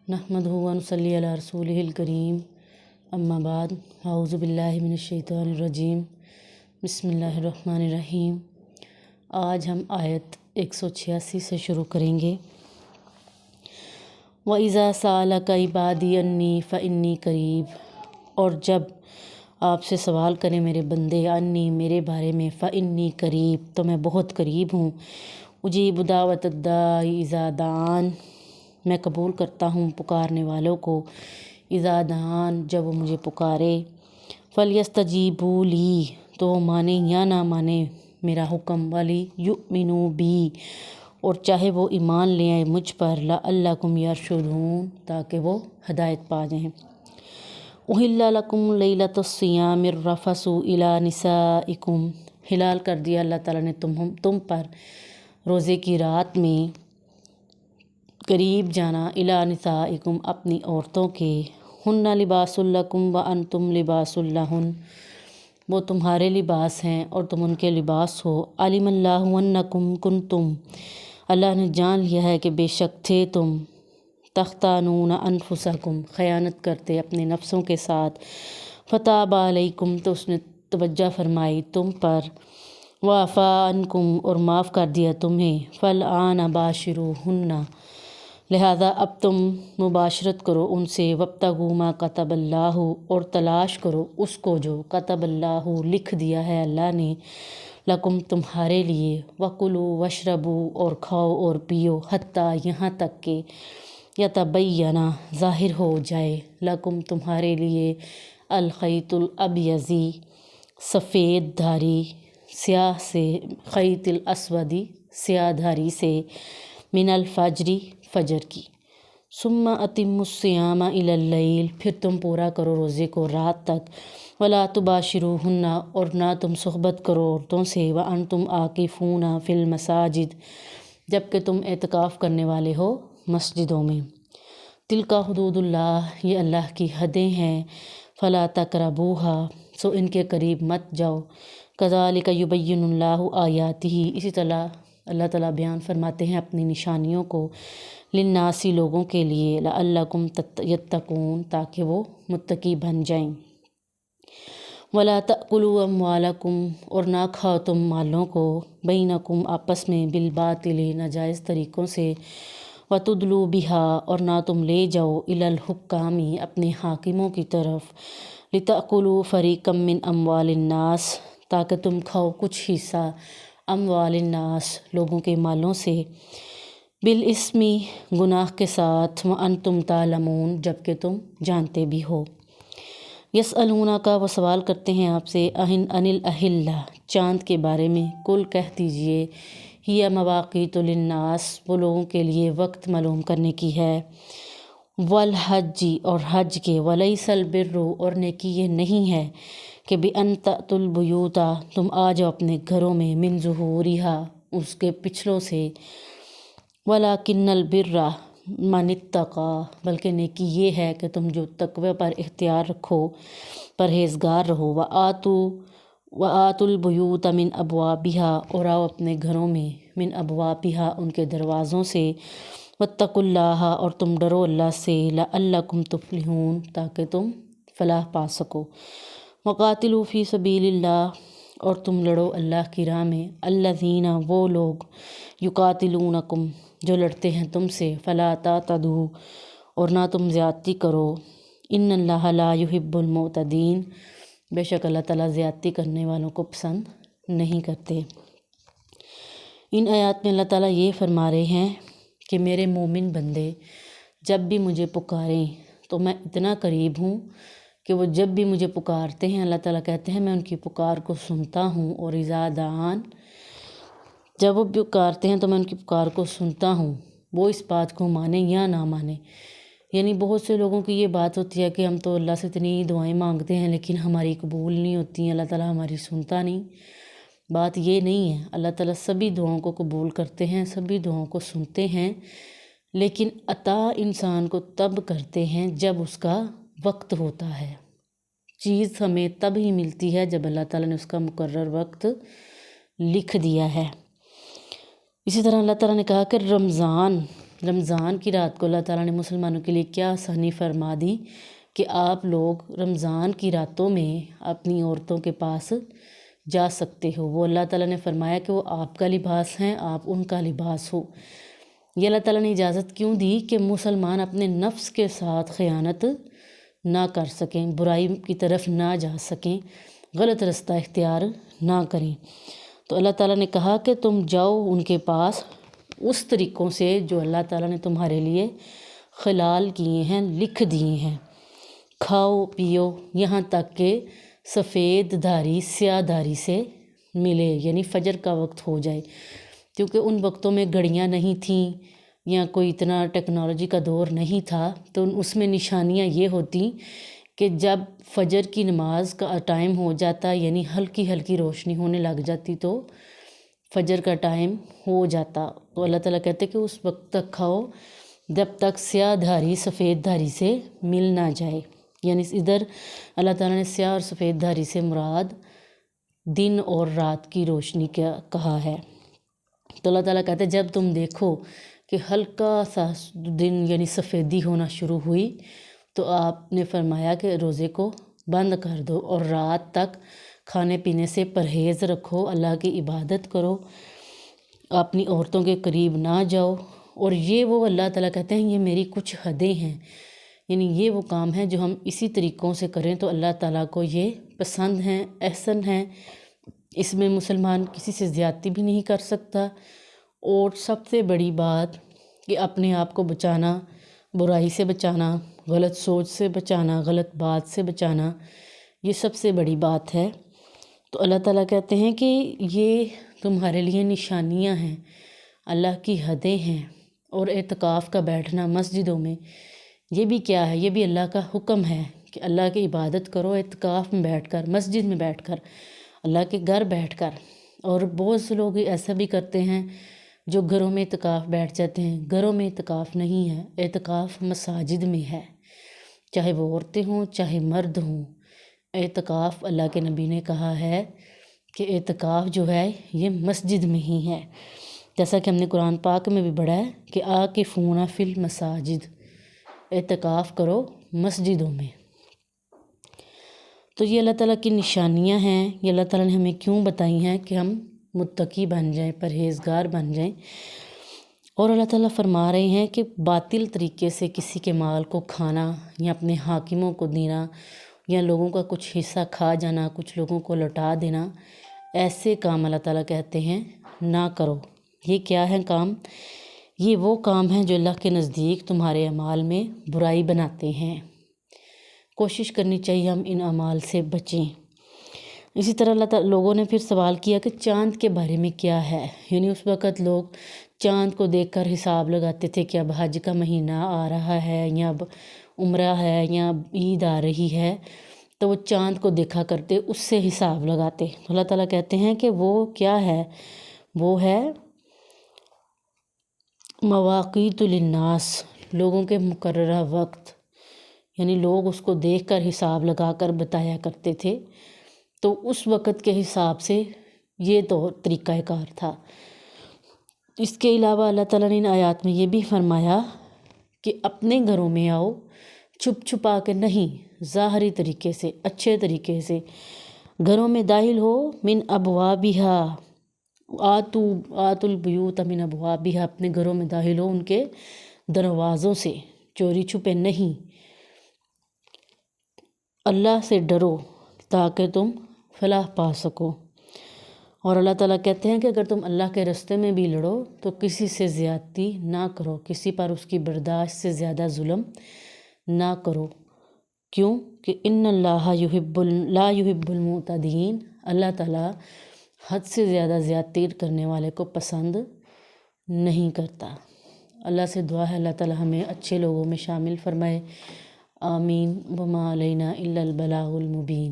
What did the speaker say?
نحمدہ و نصلی علی رسولہ الکریم اما بعد اعوذ باللہ من الشیطان الرجیم بسم اللہ الرحمن الرحیم۔ آج ہم آیت 186 سے شروع کریں گے۔ وَإِذَا سَأَلَكَ عِبَادِي أَنِّي فَإِنِّي قریب، اور جب آپ سے سوال کریں میرے بندے انی میرے بارے میں، فَإِنِّي قریب تو میں بہت قریب ہوں، اجیب دعوت الداعی اذا دعان میں قبول کرتا ہوں پکارنے والوں کو، اذا دعان جب وہ مجھے پکارے، فَلْيَسْتَجِيبُوا لِي تو وہ مانیں یا نہ مانیں میرا حکم، وَلْيُؤْمِنُوا بِي اور چاہے وہ ایمان لے آئیں مجھ پر، لَعَلَّكُمْ يَرْشُدُونَ تاکہ وہ ہدایت پا جائیں۔ أُحِلَّ لَكُمْ لَيْلَةُ الصِّيَامِ الرَّفَثُ إِلَىٰ نِسَائِكُمْ حلال کر دیا اللہ تعالیٰ نے تم پر روزے کی رات میں قریب جانا، إِلَىٰ نِسَائِكُمْ اپنی عورتوں کے، ہن لباس لکم وانتم لباس لہن وہ تمہارے لباس ہیں اور تم ان کے لباس ہو، علم اللہ انکم کنتم اللہ نے جان لیا ہے کہ بے شک تھے تم، تختانون انفسکم خیانت کرتے اپنے نفسوں کے ساتھ، فتاب علیکم تو اس نے توجہ فرمائی تم پر، وعفا عنکم اور معاف کر دیا تمہیں، فالآن باشروہن لہذا اب تم مباشرت کرو ان سے، وابتغوا ما کتب اللہ اور تلاش کرو اس کو جو کتب اللہ لکھ دیا ہے اللہ نے، لکم تمہارے لیے، وکلوا واشربوا اور کھاؤ اور پیو، حتیٰ یہاں تک کہ یتبین ظاہر ہو جائے، لکم تمہارے لیے، الخیط الابیض سفید دھاری، سیاہ سے، خیط الاسود سیاہ دھاری سے، من الفجر فجر کی، ثم اتموا الصیام الی اللیل پھر تم پورا کرو روزے کو رات تک، ولا تباشروہن اور نہ تم صحبت کرو عورتوں سے، وانتم عاکفون فی المساجد جبکہ تم اعتکاف کرنے والے ہو مسجدوں میں، تلک حدود اللہ یہ اللہ کی حدیں ہیں، فلا تقربوہا سو ان کے قریب مت جاؤ، کذالک یبین اللہ آیاتہ اسی طرح اللہ تعالیٰ بیان فرماتے ہیں اپنی نشانیوں کو، للناسی لوگوں کے لیے، لعلکم یتقون تاکہ وہ متقی بن جائیں، ولا تأکلوا اموالکم اور نہ کھاؤ تم مالوں کو، بینکم آپس میں، بالباطل ناجائز طریقوں سے، وتدلوا بہا اور نہ تم لے جاؤ، الی الحکام اپنے حاکموں کی طرف، لتأکلوا فریقا من اموال الناس تاکہ تم کھاؤ کچھ حصہ، اموال الناس لوگوں کے مالوں سے، بالاسم گناہ کے ساتھ، وانتم تعلمون جبکہ تم جانتے بھی ہو، یسألونک وہ سوال کرتے ہیں آپ سے، عن الاہلہ چاند کے بارے میں، کل کہہ دیجئے، ہی مواقیت للناس وہ لوگوں کے لیے وقت معلوم کرنے کی ہے، والحج اور حج کے، ولیس البر اور نیکی یہ نہیں ہے کہ بأن تأتوا البیوت تم آ جاؤ اپنے گھروں میں، من ظہورہا اس کے پچھلوں سے، ولیکن البر من اتقی بلکہ نیکی یہ ہے کہ تم جو تقوی پر اختیار رکھو، پرہیزگار رہو، وآتوا البیوت من ابوابہا اور آؤ اپنے گھروں میں، من ابوابہا ان کے دروازوں سے، واتقوا اللہ اور تم ڈرو اللہ سے، لعلکم تفلحون تاکہ تم فلاح پا سکو، وقاتلوا فی سبیل اللہ اور تم لڑو اللہ کی راہ میں، الذین وہ لوگ، یقاتلونکم جو لڑتے ہیں تم سے، فلا تعتدوا اور نہ تم زیادتی کرو، ان اللہ لا یحب المعتدین بے شک اللہ تعالیٰ زیادتی کرنے والوں کو پسند نہیں کرتے۔ ان آیات میں اللہ تعالیٰ یہ فرما رہے ہیں کہ میرے مومن بندے جب بھی مجھے پکاریں تو میں اتنا قریب ہوں کہ وہ جب بھی مجھے پکارتے ہیں، اللہ تعالیٰ کہتے ہیں میں ان کی پکار کو سنتا ہوں، اور اذا دعان جب وہ پکارتے ہیں تو میں ان کی پکار کو سنتا ہوں، وہ اس بات کو مانیں یا نہ مانیں۔ یعنی بہت سے لوگوں کی یہ بات ہوتی ہے کہ ہم تو اللہ سے اتنی دعائیں مانگتے ہیں لیکن ہماری قبول نہیں ہوتی ہیں، اللہ تعالیٰ ہماری سنتا نہیں۔ بات یہ نہیں ہے، اللہ تعالیٰ سبھی دعاؤں کو قبول کرتے ہیں، سبھی دعاؤں کو سنتے ہیں، لیکن عطا انسان کو تب کرتے ہیں جب اس کا وقت ہوتا ہے۔ چیز ہمیں تب ہی ملتی ہے جب اللہ تعالیٰ نے اس کا مقرر وقت لکھ دیا ہے۔ اسی طرح اللہ تعالیٰ نے کہا کہ رمضان رمضان کی رات کو اللہ تعالیٰ نے مسلمانوں کے لیے کیا آسانی فرما دی کہ آپ لوگ رمضان کی راتوں میں اپنی عورتوں کے پاس جا سکتے ہو۔ وہ اللہ تعالیٰ نے فرمایا کہ وہ آپ کا لباس ہیں، آپ ان کا لباس ہو۔ یہ اللہ تعالیٰ نے اجازت کیوں دی کہ مسلمان اپنے نفس کے ساتھ خیانت نہ کر سکیں، برائی کی طرف نہ جا سکیں، غلط رستہ اختیار نہ کریں۔ تو اللہ تعالیٰ نے کہا کہ تم جاؤ ان کے پاس اس طریقوں سے جو اللہ تعالیٰ نے تمہارے لیے حلال کیے ہیں، لکھ دیے ہیں۔ کھاؤ پیو یہاں تک کہ سفید دھاری سیاہ دھاری سے ملے، یعنی فجر کا وقت ہو جائے، کیونکہ ان وقتوں میں گھڑیاں نہیں تھیں یا کوئی اتنا ٹیکنالوجی کا دور نہیں تھا، تو اس میں نشانیاں یہ ہوتی کہ جب فجر کی نماز کا ٹائم ہو جاتا، یعنی ہلکی ہلکی روشنی ہونے لگ جاتی، تو فجر کا ٹائم ہو جاتا۔ تو اللہ تعالیٰ کہتے کہ اس وقت تک کھاؤ جب تک سیاہ دھاری سفید دھاری سے مل نہ جائے، یعنی ادھر اللہ تعالیٰ نے سیاہ اور سفید دھاری سے مراد دن اور رات کی روشنی کا کہا ہے۔ تو اللہ تعالیٰ کہتے جب تم دیکھو کہ ہلکا سا دن یعنی سفیدی ہونا شروع ہوئی تو آپ نے فرمایا کہ روزے کو بند کر دو اور رات تک کھانے پینے سے پرہیز رکھو، اللہ کی عبادت کرو، اپنی عورتوں کے قریب نہ جاؤ۔ اور یہ وہ اللہ تعالیٰ کہتے ہیں یہ میری کچھ حدیں ہیں، یعنی یہ وہ کام ہے جو ہم اسی طریقوں سے کریں تو اللہ تعالیٰ کو یہ پسند ہیں، احسن ہیں۔ اس میں مسلمان کسی سے زیادتی بھی نہیں کر سکتا، اور سب سے بڑی بات کہ اپنے آپ کو بچانا، برائی سے بچانا، غلط سوچ سے بچانا، غلط بات سے بچانا، یہ سب سے بڑی بات ہے۔ تو اللہ تعالیٰ کہتے ہیں کہ یہ تمہارے لیے نشانیاں ہیں، اللہ کی حدیں ہیں۔ اور اعتکاف کا بیٹھنا مسجدوں میں یہ بھی کیا ہے؟ یہ بھی اللہ کا حکم ہے کہ اللہ کی عبادت کرو اعتکاف میں بیٹھ کر، مسجد میں بیٹھ کر، اللہ کے گھر بیٹھ کر۔ اور بہت سے لوگ ایسا بھی کرتے ہیں جو گھروں میں اعتکاف بیٹھ جاتے ہیں۔ گھروں میں اعتکاف نہیں ہے، اعتکاف مساجد میں ہے، چاہے وہ عورتیں ہوں چاہے مرد ہوں۔ اعتکاف اللہ کے نبی نے کہا ہے کہ اعتکاف جو ہے یہ مسجد میں ہی ہے، جیسا کہ ہم نے قرآن پاک میں بھی پڑھا ہے کہ عاکفون فی المساجد، اعتکاف کرو مسجدوں میں۔ تو یہ اللہ تعالیٰ کی نشانیاں ہیں، یہ اللہ تعالیٰ نے ہمیں کیوں بتائی ہیں کہ ہم متقی بن جائیں، پرہیزگار بن جائیں۔ اور اللہ تعالیٰ فرما رہے ہیں کہ باطل طریقے سے کسی کے مال کو کھانا یا اپنے حاکموں کو دینا یا لوگوں کا کچھ حصہ کھا جانا، کچھ لوگوں کو لوٹا دینا، ایسے کام اللہ تعالیٰ کہتے ہیں نہ کرو۔ یہ کیا ہے کام؟ یہ وہ کام ہیں جو اللہ کے نزدیک تمہارے اعمال میں برائی بناتے ہیں۔ کوشش کرنی چاہیے ہم ان اعمال سے بچیں۔ اسی طرح اللہ تعالیٰ لوگوں نے پھر سوال کیا کہ چاند کے بارے میں کیا ہے، یعنی اس وقت لوگ چاند کو دیکھ کر حساب لگاتے تھے کہ اب حج کا مہینہ آ رہا ہے یا اب عمرہ ہے یا عید آ رہی ہے، تو وہ چاند کو دیکھا کرتے، اس سے حساب لگاتے۔ اللہ تعالیٰ کہتے ہیں کہ وہ کیا ہے؟ وہ ہے مواقیت للناس، لوگوں کے مقررہ وقت، یعنی لوگ اس کو دیکھ کر حساب لگا کر بتایا کرتے تھے، تو اس وقت کے حساب سے یہ تو طریقہ کار تھا۔ اس کے علاوہ اللہ تعالیٰ نے ان آیات میں یہ بھی فرمایا کہ اپنے گھروں میں آؤ، چھپ چھپا کے نہیں، ظاہری طریقے سے، اچھے طریقے سے گھروں میں داخل ہو، من ابوابہا، آتوا البیوت من ابوابہا، اپنے گھروں میں داخل ہو ان کے دروازوں سے، چوری چھپے نہیں۔ اللہ سے ڈرو تاکہ تم فلاح پا سکو۔ اور اللہ تعالیٰ کہتے ہیں کہ اگر تم اللہ کے راستے میں بھی لڑو تو کسی سے زیادتی نہ کرو، کسی پر اس کی برداشت سے زیادہ ظلم نہ کرو۔ کیوں کہ ان اللہ لا یحب المعتدین، اللہ تعالیٰ حد سے زیادہ زیادتی کرنے والے کو پسند نہیں کرتا۔ اللہ سے دعا ہے اللہ تعالیٰ ہمیں اچھے لوگوں میں شامل فرمائے، آمین۔ وما علینا الا البلاغ المبین۔